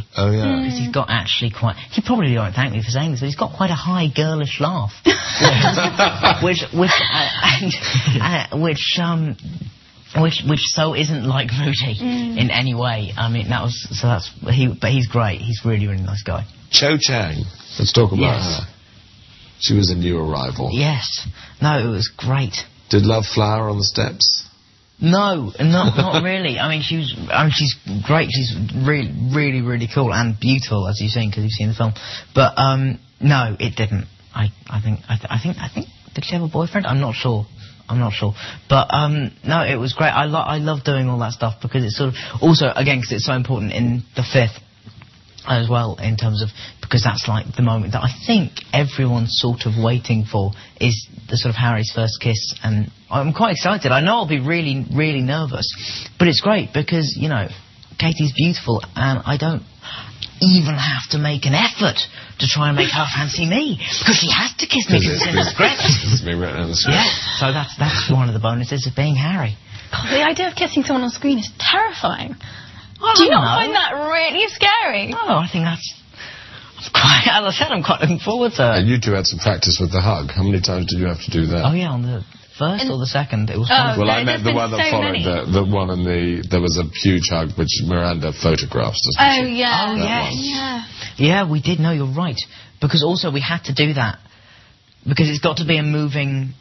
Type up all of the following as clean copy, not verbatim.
me. Oh, yeah. Because he's got actually quite... He probably won't thank me for saying this, but he's got quite a high girlish laugh. which so isn't like Rudy in any way. I mean, but he's great. He's really, really nice guy. Cho Chang. Let's talk about her. She was a new arrival. Yes. No, it was great. Did love flower on the steps? No, not really. I mean, she's great. She's really, really, really cool and beautiful, as you've seen, because you've seen the film. But no, it didn't. I think. Did she have a boyfriend? I'm not sure. But no, it was great. I love doing all that stuff because it's sort of also again because it's so important in the fifth as well in terms of because that's like the moment that I think everyone's sort of waiting for is the sort of Harry's first kiss, and I'm quite excited. I know I'll be really, really nervous, but it's great because you know Katie's beautiful and I don't even have to make an effort to try and make her fancy me because she has to kiss me because it's in the script. It's been written in the script. Yeah, so that's one of the bonuses of being Harry. God, the idea of kissing someone on screen is terrifying. Do you not find that really scary? No, I think that's quite. As I said, I'm quite looking forward to it. And you two had some practice with the hug. How many times did you have to do that? Oh yeah, on the first or the second. It was. Well, I meant the one that followed. The one in there was a huge hug which Miranda photographs. Oh yeah. Yeah, we did. No, you're right. Because also we had to do that because it's got to be a moving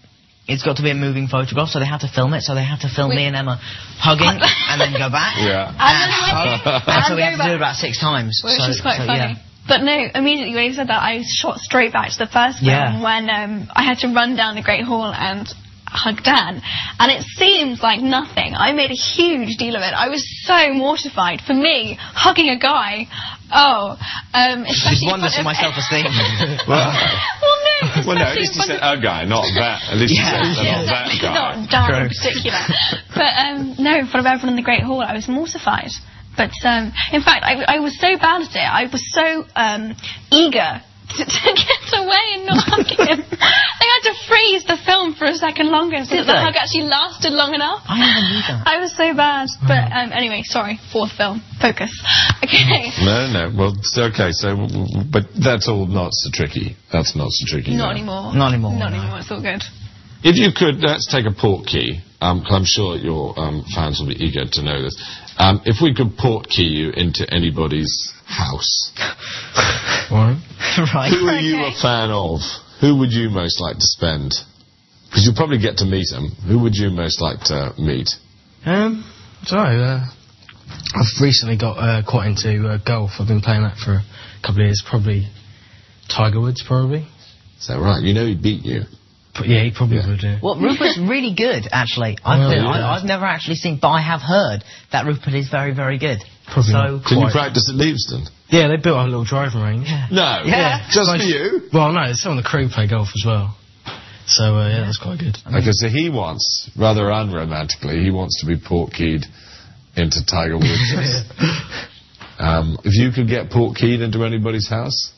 photograph, so they have to film it. So they have to film me and Emma hugging and then go back. Yeah. And so we had to do it about 6 times. Which is quite funny. Yeah. But no, immediately when you said that, I shot straight back to the first film when I had to run down the Great Hall and hug Dan, and it seems like nothing. I made a huge deal of it. I was so mortified. For me, hugging a guy, She's wonders for my self-esteem. Well, no, at least you said a guy, not that. At least you said not that guy. Not Dan in particular. But no, in front of everyone in the Great Hall, I was mortified. But in fact, I was so bad at it. I was so eager to get away and not hug him. They had to freeze the film for a second longer so that the hug actually lasted long enough. I never knew that. I was so bad. But anyway, sorry, 4th film. Focus. Okay. No. Well, it's okay. So, but that's all not so tricky. That's not so tricky. Not anymore. Not anymore. Not anymore. It's all good. If you could, let's take a portkey. I'm sure your fans will be eager to know this. If we could portkey you into anybody's house, right? Who are you a fan of? Who would you most like to spend? Because you'll probably get to meet him. Who would you most like to meet? I've recently got quite into golf. I've been playing that for a couple of years. Probably Tiger Woods, probably. Is that right? You know he beat you. Yeah, he probably would do. Well, Rupert's really good, actually. I've never actually seen, but I have heard that Rupert is very, very good. Probably. Can you practice at Leavesden? Yeah, they built a little driving range. Yeah. No. Yeah. Just for you? Well, no, some of the crew play golf as well. So, yeah, that's quite good. Okay, so he wants, rather unromantically, he wants to be portkeyed into Tiger Woods. If you could get portkeyed into anybody's house?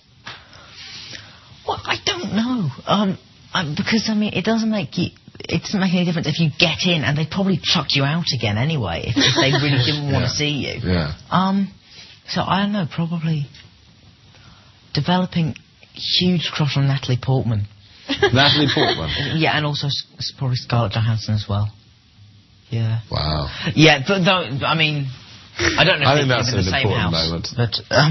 Well, I don't know. Because, I mean, it doesn't make any difference if you get in, and they'd probably chuck you out again anyway if they really didn't want to see you. Yeah. So I don't know, probably developing huge crush on Natalie Portman. Natalie Portman? Yeah, and also probably Scarlett Johansson as well. Yeah. Wow. Yeah, but though, I mean, I don't know if they live in the same house. Moment. But, are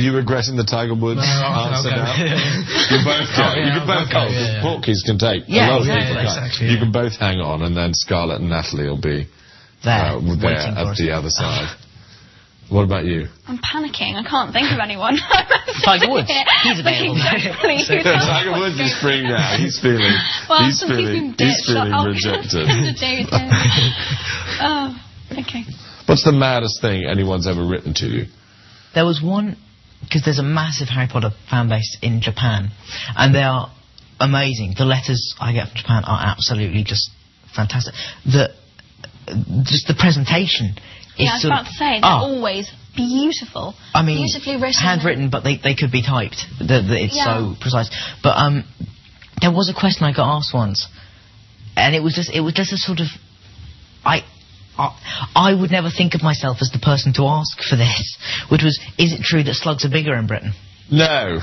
you regretting the Tiger Woods answer now? You both go. You can both go. Portkeys can take a lot of people. Exactly, you can both hang on, and then Scarlett and Natalie will be there at the other side. What about you? I'm panicking. I can't think of anyone. Tiger Woods. He's available. Tiger Woods is free now. He's feeling. He's feeling rejected. Oh, okay. What's the maddest thing anyone's ever written to you? There was one, because there's a massive Harry Potter fan base in Japan, and they are amazing. The letters I get from Japan are absolutely just fantastic. Just the presentation is I was about to say, they're always beautiful. I mean, beautifully written. Handwritten, but they could be typed. It's so precise. But there was a question I got asked once, and it was just a sort of... I would never think of myself as the person to ask for this, which was, is it true that slugs are bigger in Britain? No.